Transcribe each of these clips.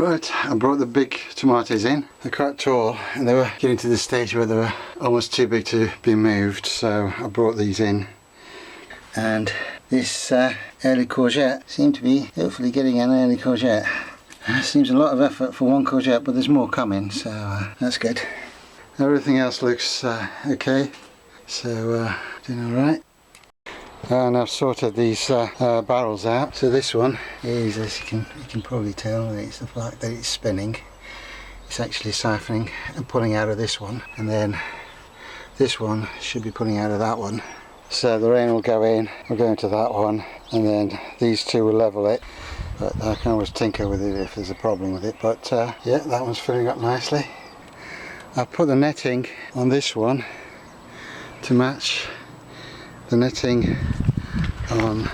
Right, I brought the big tomatoes in. They're quite tall and they were getting to the stage where they were almost too big to be moved, so I brought these in. And this early courgette seemed to be hopefully getting an early courgette. Seems a lot of effort for one courgette, but there's more coming, so that's good. Everything else looks okay, so doing alright. And I've sorted these barrels out. So this one is, as you can probably tell, it's the fact that it's spinning. It's actually siphoning and pulling out of this one, and then this one should be pulling out of that one. So the rain will go in, will go into that one, and then these two will level it. But I can always tinker with it if there's a problem with it. But yeah, that one's filling up nicely. I've put the netting on this one to match the netting on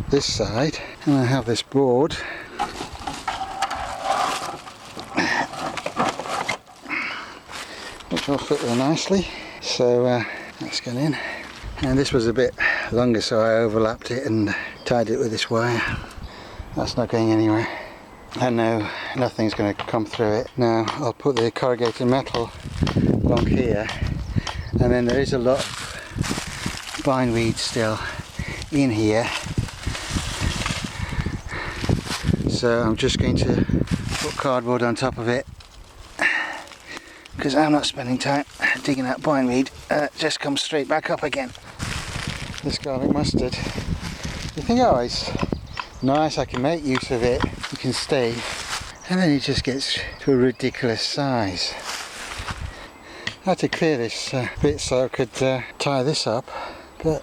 this side, and I have this board which will fit there nicely, so that's gone in. And this was a bit longer, so I overlapped it and tied it with this wire. That's not going anywhere. I know nothing's going to come through it. Now I'll put the corrugated metal along here, and then there is a lot of bindweed still in here, so I'm just going to put cardboard on top of it, because I'm not spending time digging out bindweed. Just comes straight back up again. This garlic mustard, you think, oh, it's nice, I can make use of it, you can stay, and then it just gets to a ridiculous size. I had to clear this bit so I could tie this up, but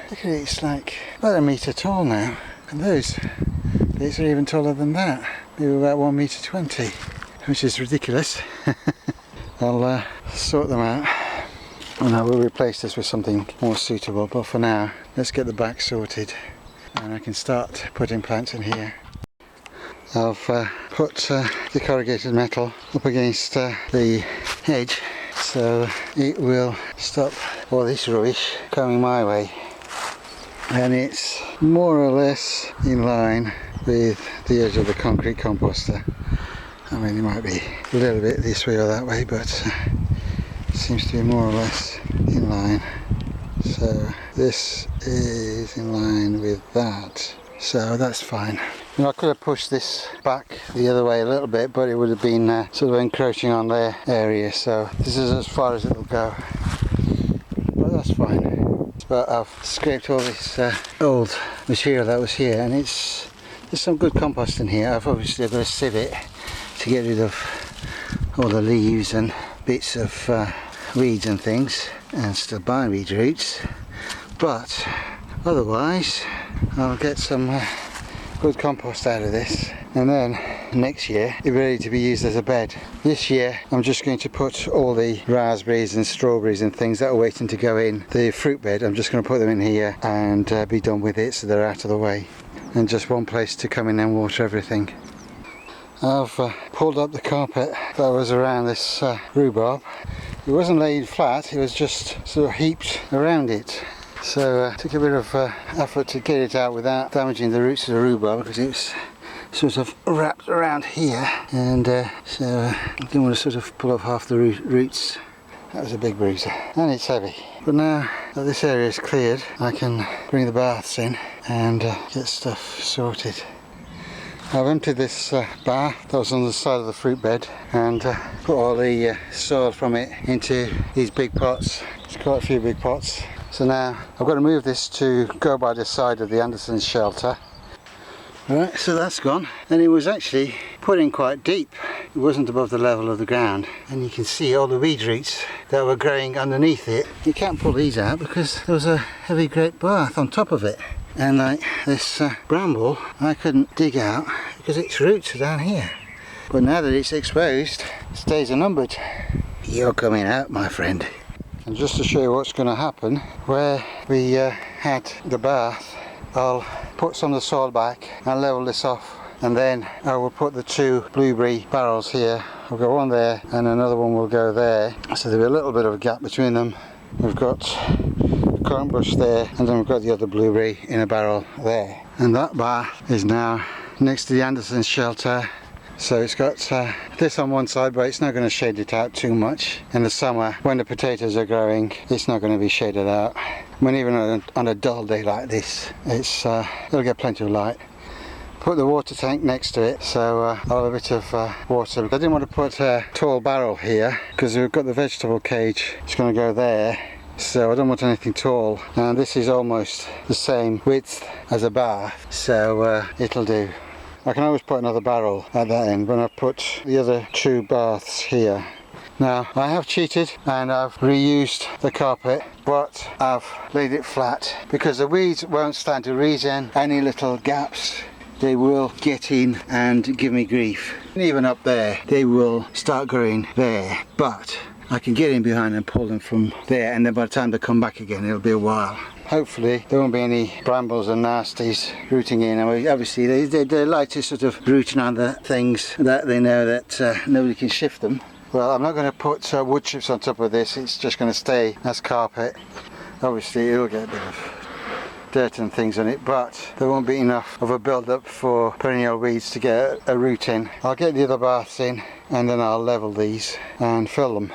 look at it, it's like about 1 metre tall now, and those bits are even taller than that, maybe about 1.20 meters, which is ridiculous. I'll sort them out, and I will replace this with something more suitable, but for now let's get the back sorted and I can start putting plants in here. I've put the corrugated metal up against the edge, so it will stop all this rubbish coming my way, and it's more or less in line with the edge of the concrete composter. I mean, it might be a little bit this way or that way, but it seems to be more or less in line. So this is in line with that, so that's fine. You know, I could have pushed this back the other way a little bit, but it would have been sort of encroaching on their area, so this is as far as it'll go, but that's fine. But I've scraped all this old material that was here, and there's some good compost in here. I've obviously got to sieve it to get rid of all the leaves and bits of weeds and things, and still bindweed roots, but otherwise I'll get some good compost out of this, and then next year it'll be ready to be used as a bed. This year I'm just going to put all the raspberries and strawberries and things that are waiting to go in the fruit bed. I'm just going to put them in here and be done with it, so they're out of the way, and just one place to come in and water everything. I've pulled up the carpet that was around this rhubarb. It wasn't laid flat, it was just sort of heaped around it. So it took a bit of effort to get it out without damaging the roots of the rhubarb, because it was sort of wrapped around here, and so I didn't want to sort of pull off half the roots. That was a big bruiser, and it's heavy. But now that this area is cleared, I can bring the baths in and get stuff sorted. I've emptied this bath that was on the side of the fruit bed, and put all the soil from it into these big pots. It's quite a few big pots. So now I've got to move this to go by the side of the Asndesons shelter. Right, so that's gone, and it was actually put in quite deep. It wasn't above the level of the ground, and you can see all the weed roots that were growing underneath it. You can't pull these out because there was a heavy great bath on top of it. And like this bramble, I couldn't dig out because its roots are down here. But now that it's exposed, its days are numbered. You're coming out, my friend. And just to show you what's going to happen, where we had the bath, I'll put some of the soil back and level this off, and then I will put the 2 blueberry barrels here. I'll go one there and another one will go there, so there'll be a little bit of a gap between them. We've got currant bush there, and then we've got the other blueberry in a barrel there. And that bath is now next to the Asndesons shelter, So it's got this on one side, but it's not going to shade it out too much. In the summer, when the potatoes are growing, it's not going to be shaded out. I mean, even on a dull day like this, it'll get plenty of light. Put the water tank next to it, so I'll have a bit of water. I didn't want to put a tall barrel here because we've got the vegetable cage. It's going to go there, so I don't want anything tall. And this is almost the same width as a bath, so it'll do. I can always put another barrel at that end when I put the other 2 baths here. Now, I have cheated and I've reused the carpet, but I've laid it flat because the weeds won't stand to reason. Any little gaps, they will get in and give me grief. And even up there, they will start growing there, but I can get in behind and pull them from there, and then by the time they come back again, it'll be a while. Hopefully there won't be any brambles and nasties rooting in. I mean, obviously they like to sort of root on the things that they know that nobody can shift them. Well, I'm not going to put wood chips on top of this, it's just going to stay as carpet. Obviously it'll get a bit of dirt and things on it, but there won't be enough of a build-up for perennial weeds to get a root in. I'll get the other baths in and then I'll level these and fill them.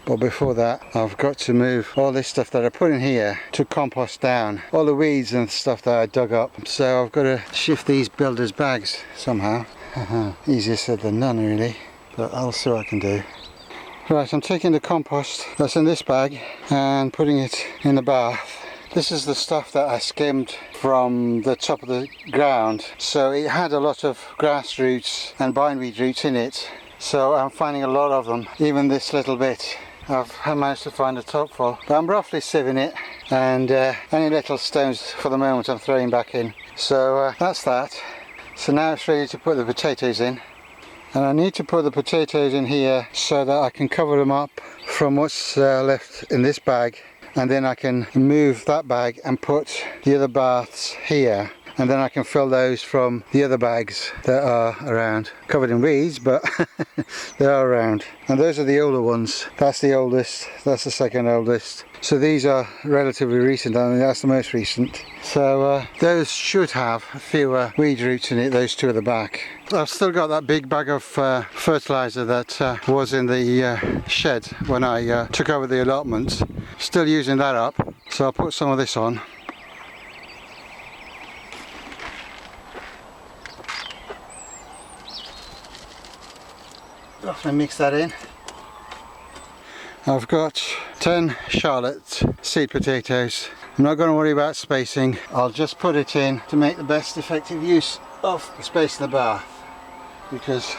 But before that, I've got to move all this stuff that I put in here to compost down. All the weeds and stuff that I dug up. So I've got to shift these builder's bags somehow. Easier said than done really, but I'll see what I can do. Right, I'm taking the compost that's in this bag and putting it in the bath. This is the stuff that I skimmed from the top of the ground. So it had a lot of grass roots and bindweed roots in it. So I'm finding a lot of them, even this little bit. I've managed to find a topful, but I'm roughly sieving it, and any little stones for the moment I'm throwing back in. So that's that. So now it's ready to put the potatoes in, and I need to put the potatoes in here so that I can cover them up from what's left in this bag, and then I can move that bag and put the other baths here. And then I can fill those from the other bags that are around. Covered in weeds, but they are around. And those are the older ones. That's the oldest, that's the second oldest. So these are relatively recent, I mean that's the most recent. So those should have fewer weed roots in it, those 2 at the back. I've still got that big bag of fertiliser that was in the shed when I took over the allotments. Still using that up, so I'll put some of this on. Roughly mix that in. I've got 10 Charlotte seed potatoes. I'm not going to worry about spacing. I'll just put it in to make the best effective use of the space in the bath, because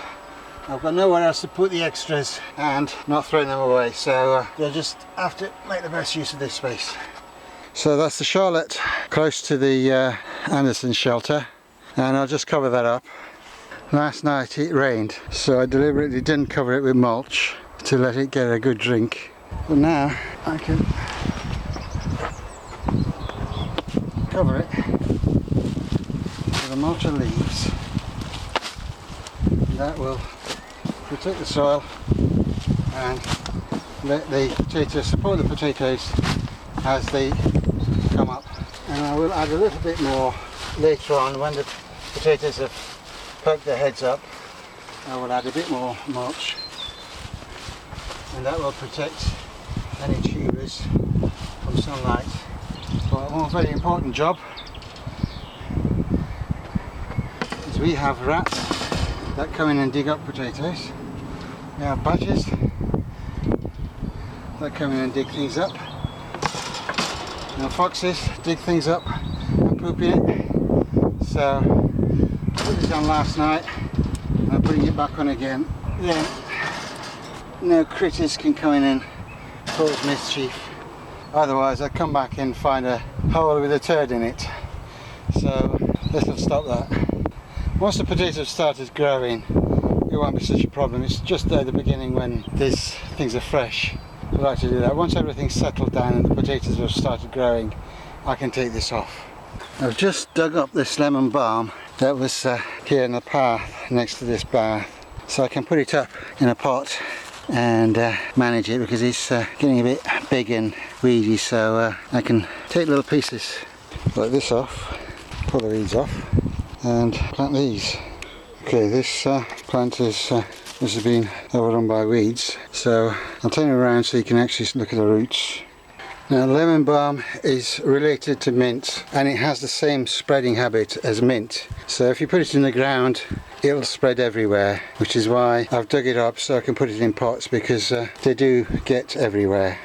I've got nowhere else to put the extras and not throwing them away, so you'll just have to make the best use of this space. So that's the Charlotte close to the Asndesons shelter, and I'll just cover that up. Last night it rained, so I deliberately didn't cover it with mulch to let it get a good drink. But now I can cover it with a mulch of leaves. And that will protect the soil and let the potatoes, support the potatoes as they come up. And I will add a little bit more later on when the potatoes have poke their heads up. I will add a bit more mulch, and that will protect any tubers from sunlight. But one very important job is we have rats that come in and dig up potatoes. We have badgers that come in and dig things up. Now foxes dig things up and poop in it. So I put this on last night and I'm putting it back on again. Then no critters can come in and cause mischief. Otherwise I come back and find a hole with a turd in it. So this will stop that. Once the potatoes started growing, it won't be such a problem. It's just at the beginning when these things are fresh. I like to do that. Once everything's settled down and the potatoes have started growing, I can take this off. I've just dug up this lemon balm that was here in the path next to this bath, so I can put it up in a pot and manage it, because it's getting a bit big and weedy, so I can take little pieces like this off, pull the weeds off and plant these. Okay, this plant is this has been overrun by weeds, so I'll turn it around so you can actually look at the roots. Now, lemon balm is related to mint, and it has the same spreading habit as mint. So if you put it in the ground, it'll spread everywhere, which is why I've dug it up so I can put it in pots, because they do get everywhere.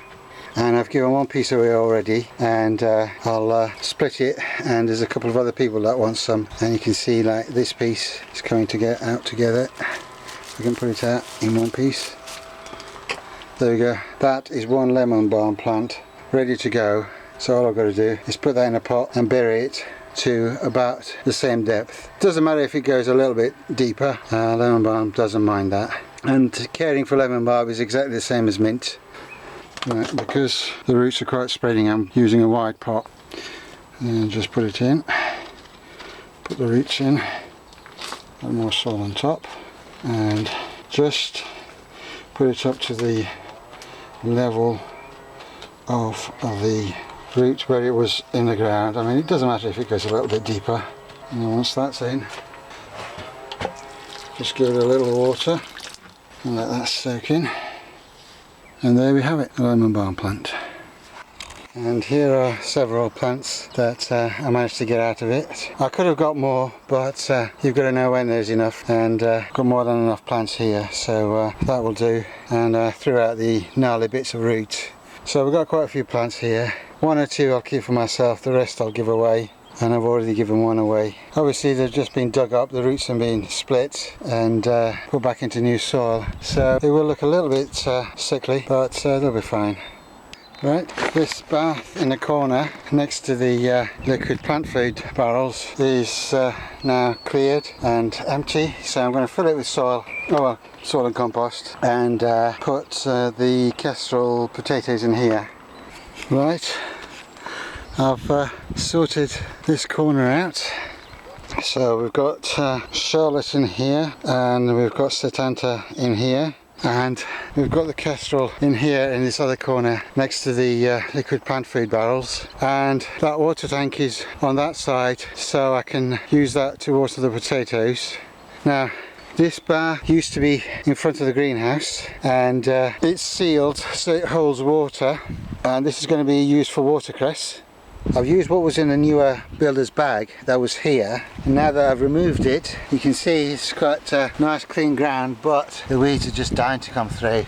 And I've given one piece away already, and I'll split it, and there's a couple of other people that want some, and you can see like this piece is coming to get out together. I can put it out in one piece. There we go. That is one lemon balm plant ready to go. So all I've got to do is put that in a pot and bury it to about the same depth. Doesn't matter if it goes a little bit deeper, lemon balm doesn't mind that. And caring for lemon balm is exactly the same as mint. Right, because the roots are quite spreading, I'm using a wide pot, and just put it in, put the roots in, a little more soil on top, and just put it up to the level of the root where it was in the ground. I mean, it doesn't matter if it goes a little bit deeper. And once that's in, just give it a little water and let that soak in. And there we have it, a lemon balm plant. And here are several plants that I managed to get out of it. I could have got more, but you've got to know when there's enough, and got more than enough plants here, so that will do. And I threw out the gnarly bits of root. So we've got quite a few plants here. One or two I'll keep for myself, the rest I'll give away, and I've already given one away. Obviously they've just been dug up, the roots have been split and put back into new soil, so they will look a little bit sickly, but they'll be fine. Right, this bath in the corner next to the liquid plant food barrels is now cleared and empty, so I'm going to fill it with soil, soil and compost, and put the kestrel potatoes in here. Right, I've sorted this corner out. So we've got Charlotte in here, and we've got Setanta in here, and we've got the kestrel in here in this other corner next to the liquid plant food barrels, and that water tank is on that side, so I can use that to water the potatoes. Now, this bar used to be in front of the greenhouse, and it's sealed so it holds water, and this is going to be used for watercress. I've used what was in the newer builder's bag that was here, and now that I've removed it, you can see it's got nice clean ground, but the weeds are just dying to come through.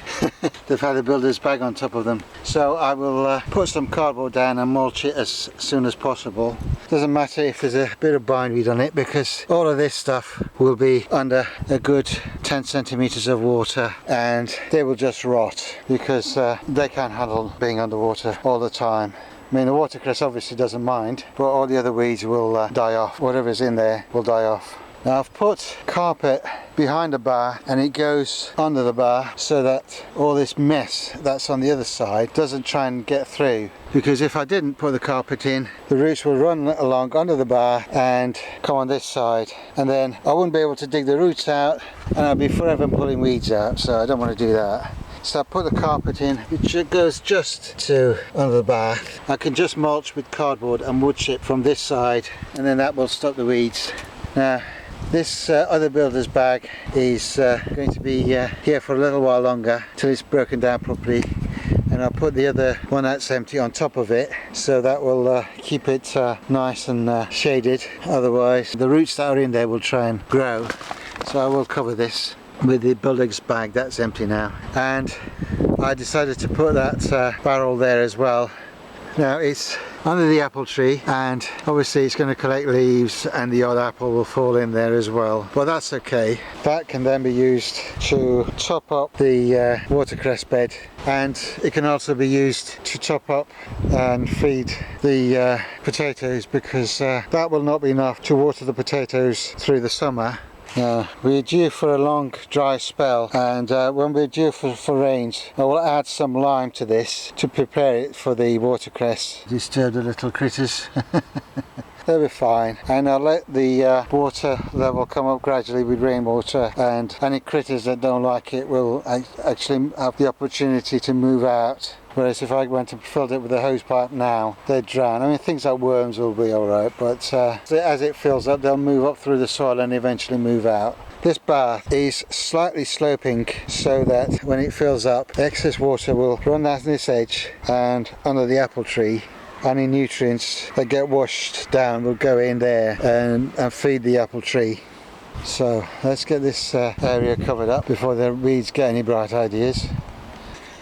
They've had a builder's bag on top of them. So I will put some cardboard down and mulch it as soon as possible. Doesn't matter if there's a bit of bindweed on it, because all of this stuff will be under a good 10 centimeters of water, and they will just rot because they can't handle being underwater all the time. I mean, the watercress obviously doesn't mind, but all the other weeds will die off. Whatever's in there will die off. Now, I've put carpet behind the bar, and it goes under the bar so that all this mess that's on the other side doesn't try and get through. Because if I didn't put the carpet in, the roots will run along under the bar and come on this side, and then I wouldn't be able to dig the roots out, and I'd be forever pulling weeds out, so I don't want to do that. So I put the carpet in, which goes just to under the bath. I can just mulch with cardboard and wood chip from this side, and then that will stop the weeds. Now, this other builder's bag is going to be here for a little while longer till it's broken down properly, and I'll put the other one that's empty on top of it, so that will keep it nice and shaded. Otherwise the roots that are in there will try and grow, so I will cover this with the builder's bag that's empty now. And I decided to put that barrel there as well. Now, it's under the apple tree, and obviously it's going to collect leaves and the odd apple will fall in there as well, but that's okay. That can then be used to top up the watercress bed, and it can also be used to top up and feed the potatoes, because that will not be enough to water the potatoes through the summer. We're due for a long dry spell, and when we're due for rains, I will add some lime to this to prepare it for the watercress. Disturb the little critters. They'll be fine, and I'll let the water level come up gradually with rainwater, and any critters that don't like it will actually have the opportunity to move out. Whereas if I went and filled it with a hose pipe now, they'd drown. I mean, things like worms will be alright, but as it fills up, they'll move up through the soil and eventually move out. This bath is slightly sloping so that when it fills up, excess water will run down this edge and under the apple tree. Any nutrients that get washed down will go in there and feed the apple tree. So let's get this area covered up before the weeds get any bright ideas.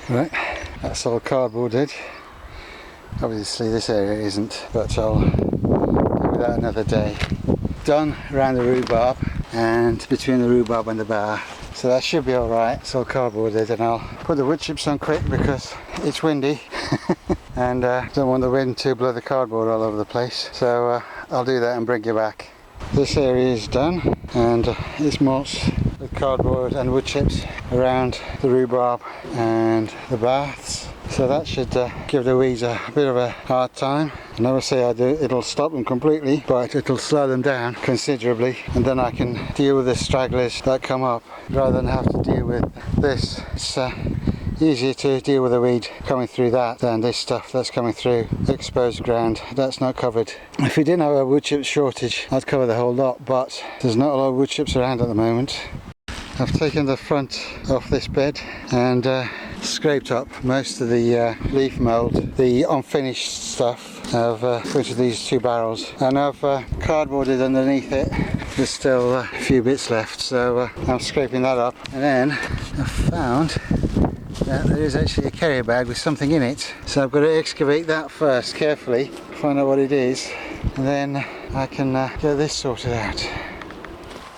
Right, that's all cardboarded. Obviously this area isn't, but I'll do that another day. Done around the rhubarb and between the rhubarb and the bar, so that should be alright. It's all cardboarded, and I'll put the wood chips on quick because it's windy and don't want the wind to blow the cardboard all over the place, so I'll do that and bring you back. This area is done and it's mulched with cardboard and wood chips around the rhubarb and the baths. So that should give the weeds a bit of a hard time. I never say it'll stop them completely, but it'll slow them down considerably, and then I can deal with the stragglers that come up rather than have to deal with this. It's easier to deal with a weed coming through that than this stuff that's coming through exposed ground that's not covered. If we didn't have a wood chip shortage, I'd cover the whole lot, but there's not a lot of wood chips around at the moment. I've taken the front off this bed and scraped up most of the leaf mould, the unfinished stuff. I've put into these 2 barrels and I've cardboarded underneath it. There's still a few bits left, so I'm scraping that up. And then I've found that there is actually a carrier bag with something in it, so I've got to excavate that first carefully, find out what it is, and then I can get this sorted out.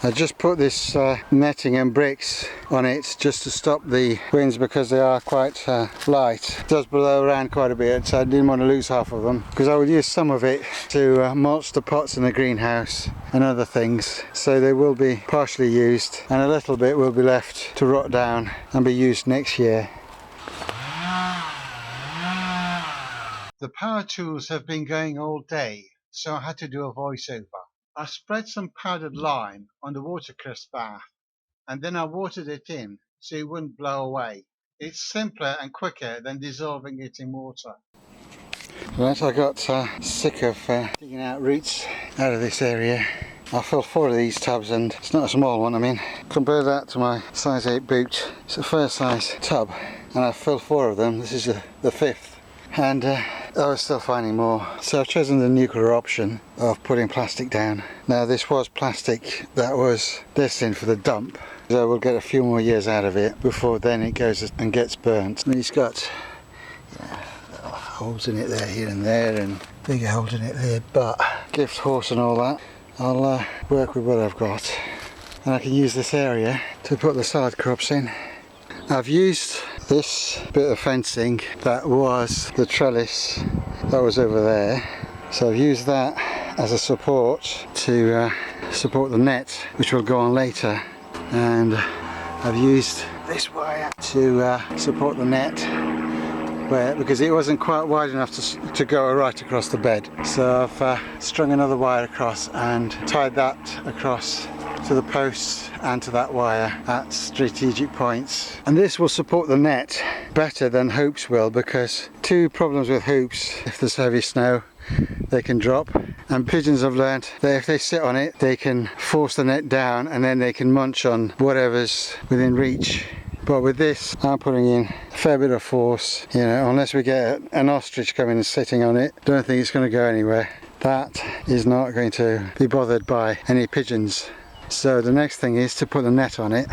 I just put this netting and bricks on it just to stop the winds because they are quite light. It does blow around quite a bit, so I didn't want to lose half of them because I would use some of it to mulch the pots in the greenhouse and other things. So they will be partially used and a little bit will be left to rot down and be used next year. The power tools have been going all day, so I had to do a voiceover. I spread some powdered lime on the watercress bath and then I watered it in so it wouldn't blow away. It's simpler and quicker than dissolving it in water. Right, I got sick of digging out roots out of this area. I filled 4 of these tubs, and it's not a small one. I mean, compare that to my size 8 boot. It's a fair size tub and I filled 4 of them. This is the 5th. And I was still finding more, so I've chosen the nuclear option of putting plastic down. Now this was plastic that was destined for the dump, so we'll get a few more years out of it before then it goes and gets burnt. I mean, it's got holes in it there, here and there, and bigger holes in it there, but gift horse and all that, I'll work with what I've got, and I can use this area to put the salad crops in. I've used this bit of fencing that was the trellis that was over there, so I've used that as a support to support the net, which will go on later, and I've used this wire to support the net because it wasn't quite wide enough to go right across the bed, so I've strung another wire across and tied that across to the posts and to that wire at strategic points, and this will support the net better than hoops will, because 2 problems with hoops: if there's heavy snow they can drop, and pigeons have learnt that if they sit on it they can force the net down and then they can munch on whatever's within reach. But with this I'm putting in a fair bit of force, you know, unless we get an ostrich coming and sitting on it, don't think it's going to go anywhere. That is not going to be bothered by any pigeons. So the next thing is to put the net on it.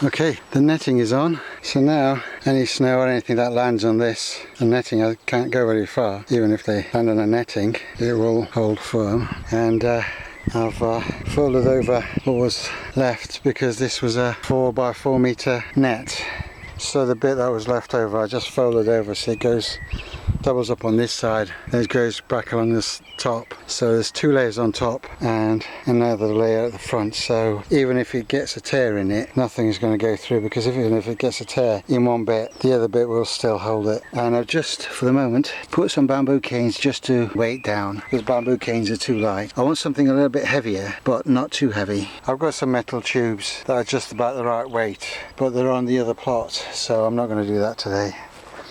Okay, the netting is on, so now any snow or anything that lands on this, the netting can't go very far. Even if they land on a netting, it will hold firm. And I've folded over what was left because this was a 4 by 4 meter net. So the bit that was left over I just folded over so it doubles up on this side, then it goes back along this top. So there's 2 layers on top and another layer at the front, so even if it gets a tear in it, nothing is going to go through, because even if it gets a tear in one bit, the other bit will still hold it. And I've just, for the moment, put some bamboo canes just to weigh it down, because bamboo canes are too light. I want something a little bit heavier, but not too heavy. I've got some metal tubes that are just about the right weight, but they're on the other plot, so I'm not going to do that today.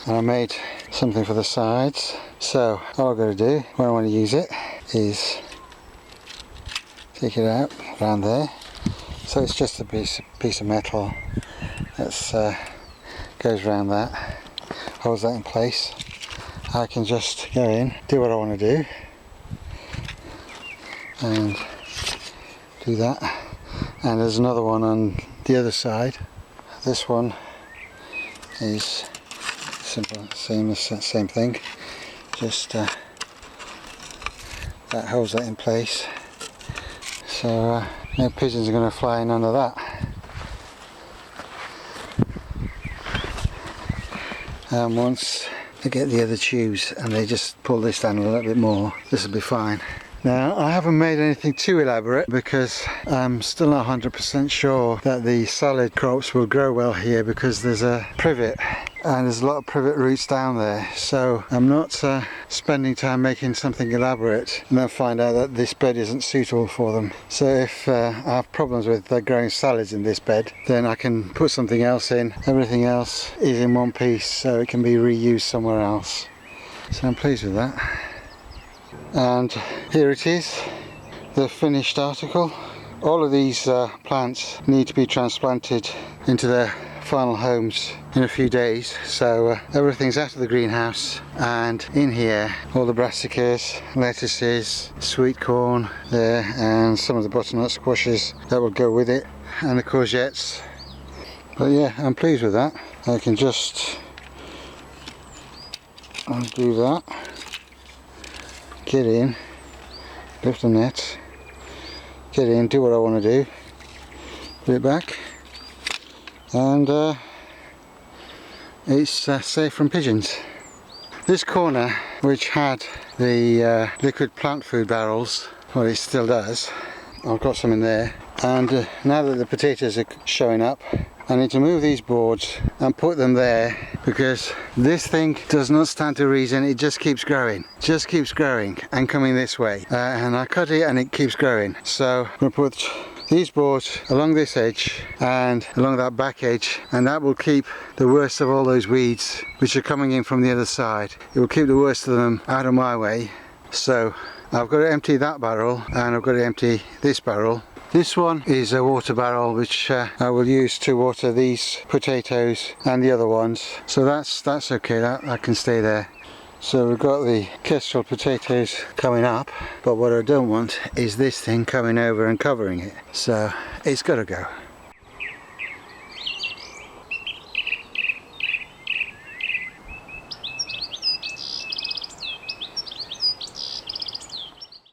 And I made something for the sides, so all I've got to do when I want to use it is take it out around there, So it's just a piece of metal that goes around that, holds that in place. I can just go in, do what I want to do, and do that. And there's another one on the other side. This one is simple, same thing. Just that holds that in place. So no pigeons are going to fly in under that. And once they get the other tubes and they just pull this down a little bit more, this will be fine. Now, I haven't made anything too elaborate because I'm still not 100% sure that the salad crops will grow well here, because there's a privet and there's a lot of privet roots down there. So I'm not spending time making something elaborate and then find out that this bed isn't suitable for them. So if I have problems with growing salads in this bed, then I can put something else in. Everything else is in one piece, so it can be reused somewhere else. So I'm pleased with that. And here it is, the finished article. All of these plants need to be transplanted into their final homes in a few days, so everything's out of the greenhouse, and in here all the brassicas, lettuces, sweet corn there, and some of the butternut squashes that will go with it, and the courgettes. But yeah, I'm pleased with that. I can just undo that, get in, lift the net, get in, do what I want to do, put it back, and it's safe from pigeons. This corner, which had the liquid plant food barrels, well, it still does, I've got some in there, and now that the potatoes are showing up, I need to move these boards and put them there, because this thing does not stand to reason. It just keeps growing and coming this way, and I cut it and it keeps growing. So I'm going to put these boards along this edge and along that back edge, and that will keep the worst of all those weeds which are coming in from the other side. It will keep the worst of them out of my way. So I've got to empty that barrel and I've got to empty this barrel. This one is a water barrel which I will use to water these potatoes and the other ones. So that's okay, that can stay there. So we've got the kestrel potatoes coming up, but what I don't want is this thing coming over and covering it. So it's got to go.